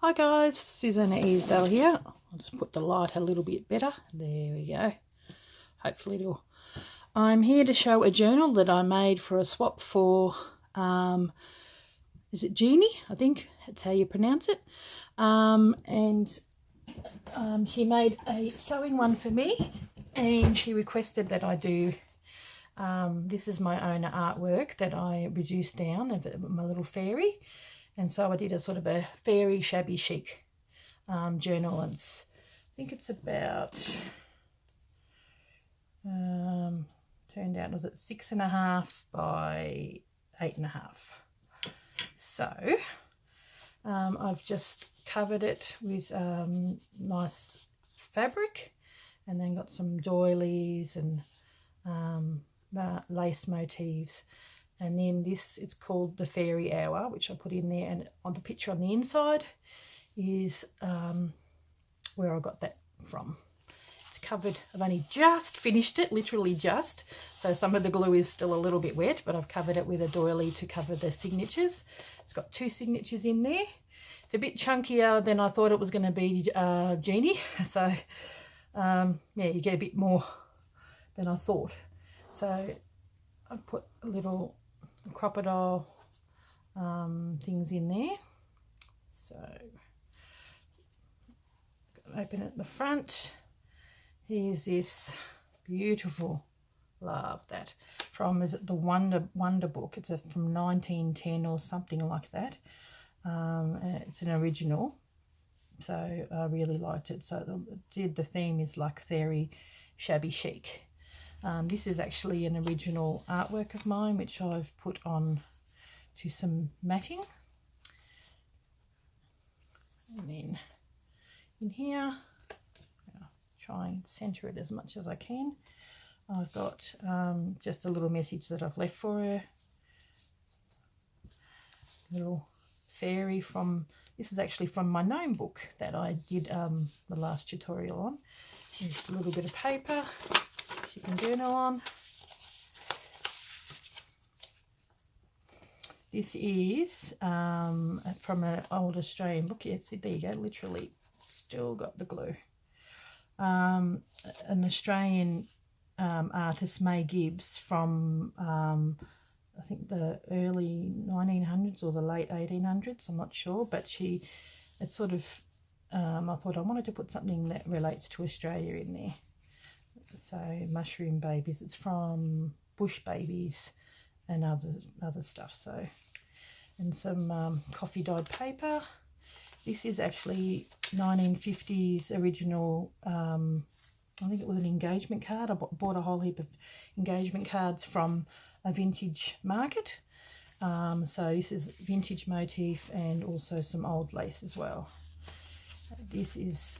Hi guys, Susanna Easdale here. I'll just put the light a little bit better. There we go. Hopefully it'll... I'm here to show a journal that I made for a swap for, is it Jeanne? I think that's how you pronounce it. She made a sewing one for me and she requested that I do, this is my own artwork that I reduced down of my little fairy. And so I did a sort of a fairy shabby chic journal. And I think it's about, turned out, was it 6.5 by 8.5. So I've just covered it with nice fabric and then got some doilies and lace motifs. And then this, it's called the Fairy Hour, which I put in there, and on the picture on the inside is where I got that from. It's covered, I've only just finished it, literally just, so some of the glue is still a little bit wet, but I've covered it with a doily to cover the signatures. It's got 2 signatures in there. It's a bit chunkier than I thought it was going to be, Jeanne, so yeah, you get a bit more than I thought. So I put a little crocodile things in there. So open it at the front. Here's this beautiful, love that, from, is it the Wonder book? It's from 1910 or something like that. It's an original, so I really liked it. So the theme is like fairy shabby chic. This is actually an original artwork of mine, which I've put on to some matting. And then in here, I'll try and centre it as much as I can. I've got just a little message that I've left for her. Little fairy from, this is actually from my gnome book that I did the last tutorial on. Just a little bit of paper you can journal on. This is from an old Australian book. Yeah, see, there you go, literally still got the glue. An Australian artist, May Gibbs, from I think the early 1900s or the late 1800s, I'm not sure, but it's sort of, I thought I wanted to put something that relates to Australia in there. So mushroom babies, it's from bush babies and other stuff. So, and some coffee dyed paper. This is actually 1950s original, I think it was an engagement card. I bought a whole heap of engagement cards from a vintage market. So this is vintage motif and also some old lace as well. This is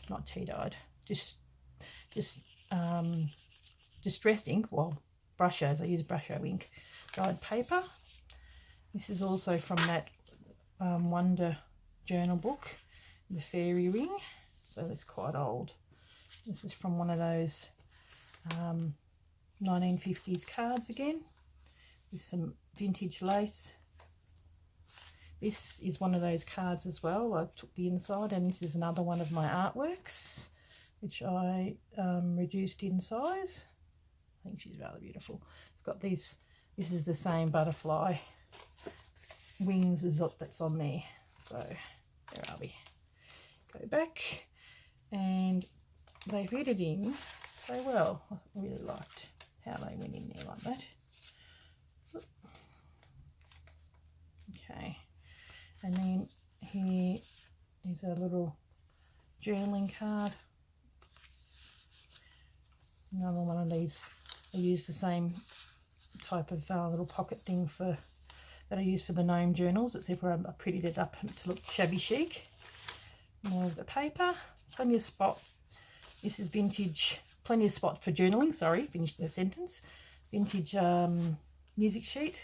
not tea dyed, just distressed ink, well, Brusho's, I use Brusho ink, dyed paper. This is also from that Wonder journal book, the Fairy Ring, so it's quite old. This is from one of those 1950s cards again, with some vintage lace. This is one of those cards as well. I've took the inside, and this is another one of my artworks, which I reduced in size. I think she's rather beautiful. It's got these, this is the same butterfly wings as that's on there. So there are we. Go back, and they fit it in so well. I really liked how they went in there like that. Okay, and then here is a little journaling card. Another one of these. I use the same type of little pocket thing that I use for the gnome journals, except for I prettied it up to look shabby chic. More of the paper, plenty of spot. This is vintage, plenty of spot for journaling. Sorry, finished the sentence. Vintage music sheet.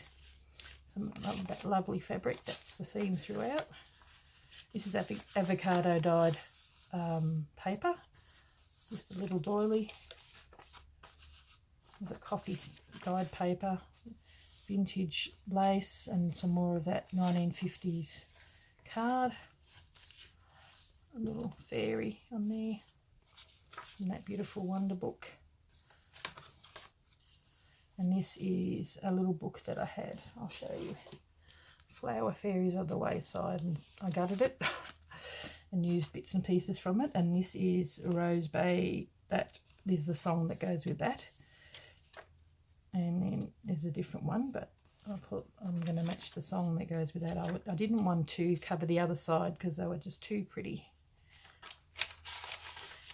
Some of that lovely fabric. That's the theme throughout. This is avocado dyed paper. Just a little doily. The coffee dyed paper, vintage lace, and some more of that 1950s card. a little fairy on there in that beautiful wonder book. And this is a little book that I had. I'll show you. Flower Fairies on the Wayside, and I gutted it and used bits and pieces from it. And this is Rose Bay. This is the song that goes with that. And then there's a different one, but I'm going to match the song that goes with that. I didn't want to cover the other side because they were just too pretty.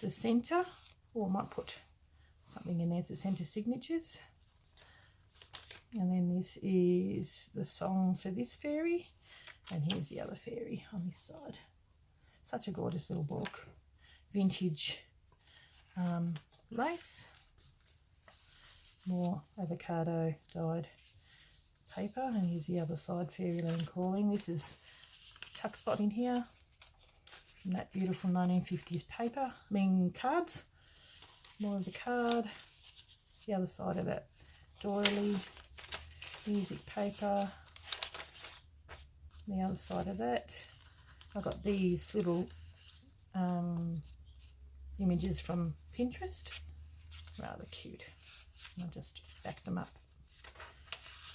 The centre, or I might put something in there as the centre signatures. And then this is the song for this fairy, and here's the other fairy on this side. Such a gorgeous little book. Vintage lace, more avocado dyed paper, and here's the other side, Fairyland Calling. This is tuck spot in here from that beautiful 1950s paper, cards. More of the card. The other side of that doily, music paper. The other side of that, I got these little images from Pinterest. Rather cute. I'll just back them up.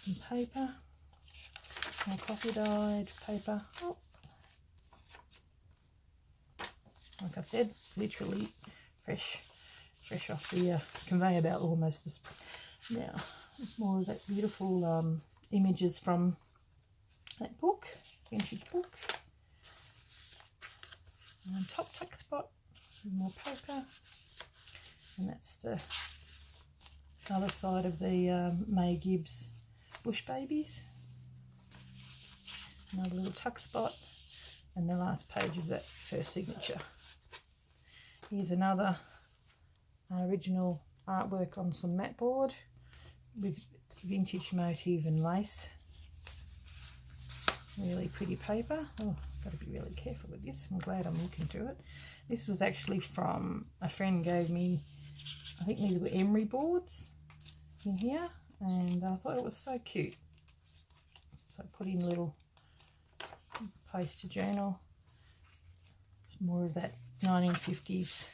Some paper, more coffee dyed paper. Oh. Like I said, literally fresh off the conveyor belt almost. Now, more of that beautiful images from that book, vintage book. And top tuck spot, more paper, and that's the other side of the May Gibbs Bush Babies. Another little tuck spot, and the last page of that first signature. Here's another original artwork on some mat board with vintage motif and lace. Really pretty paper. Oh, got to be really careful with this. I'm glad I'm looking through it. This was actually from a friend gave me, I think these were emery boards in here, and I thought it was so cute. So I put in a little place to journal. More of that 1950s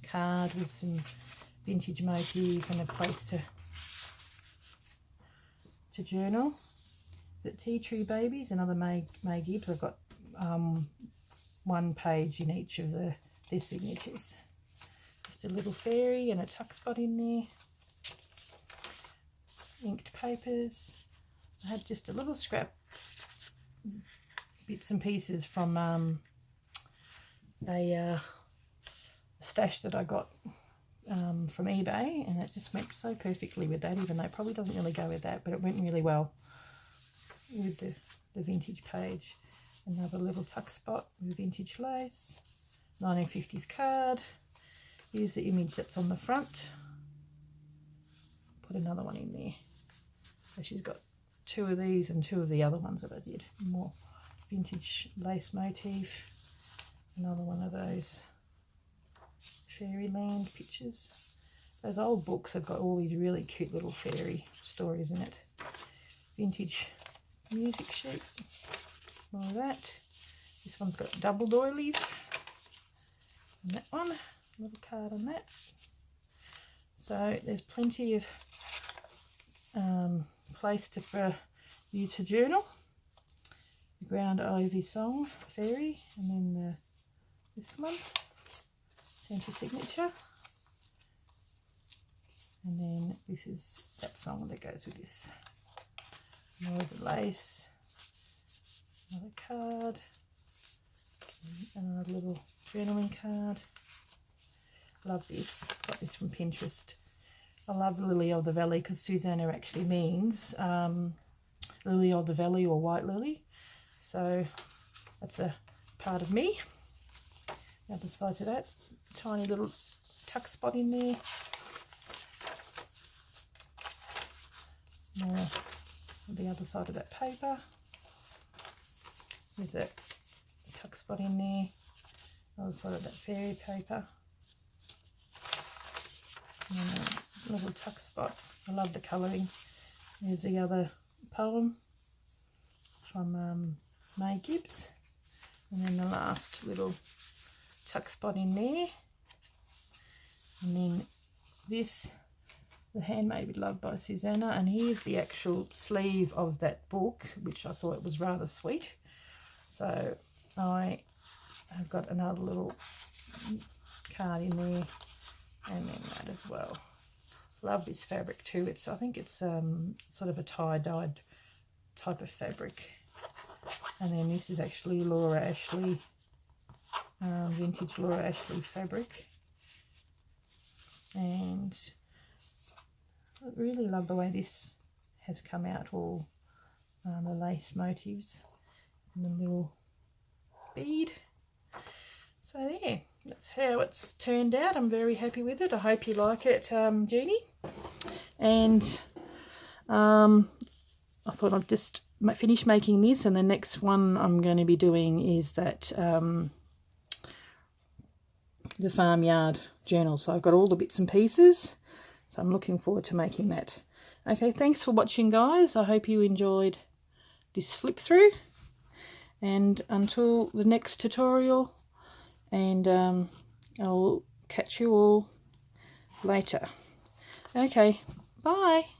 card with some vintage motif and a place to journal. Is it Tea Tree Babies? Another May Gibbs. I've got one page in each of their signatures. Just a little fairy and a tuck spot in there. Inked papers. I had just a little scrap bits and pieces from a stash that I got from eBay, and it just went so perfectly with that, even though it probably doesn't really go with that, but it went really well with the vintage page. Another little tuck spot with vintage lace, 1950s card. Here's the image that's on the front. Put another one in there. So she's got two of these and two of the other ones that I did. More vintage lace motif. Another one of those fairyland pictures. Those old books have got all these really cute little fairy stories in it. Vintage music sheet. More of that. This one's got double doilies. And that one, little card on that. So there's plenty of place for you to journal. The Ground Ivy Song, Fairy, and then this one, centre signature. And then this is that song that goes with this. More of the lace, another card, another little journaling card. Love this, got this from Pinterest. I love Lily of the Valley because Susanna actually means Lily of the Valley or white lily. So that's a part of me. The other side to that, tiny little tuck spot in there. More on the other side of that paper. There's a tuck spot in there. Other side of that fairy paper. And a little tuck spot. I love the colouring. There's the other poem from May Gibbs. And then the last little tuck spot in there. And then this, The Handmaid with Love by Susanna, and here's the actual sleeve of that book, which I thought was rather sweet. So I have got another little card in there, and then that as well. Love this fabric too. I think it's sort of a tie-dyed type of fabric. And then this is actually Laura Ashley, vintage Laura Ashley fabric. And I really love the way this has come out, all the lace motifs and the little bead. So yeah, that's how it's turned out. I'm very happy with it. I hope you like it, Jeannie. And I thought I'd just finish making this, and the next one I'm going to be doing is that the farmyard journal. So I've got all the bits and pieces, so I'm looking forward to making that. Okay, thanks for watching, guys. I hope you enjoyed this flip through, and until the next tutorial, and I'll catch you all later. Okay, bye.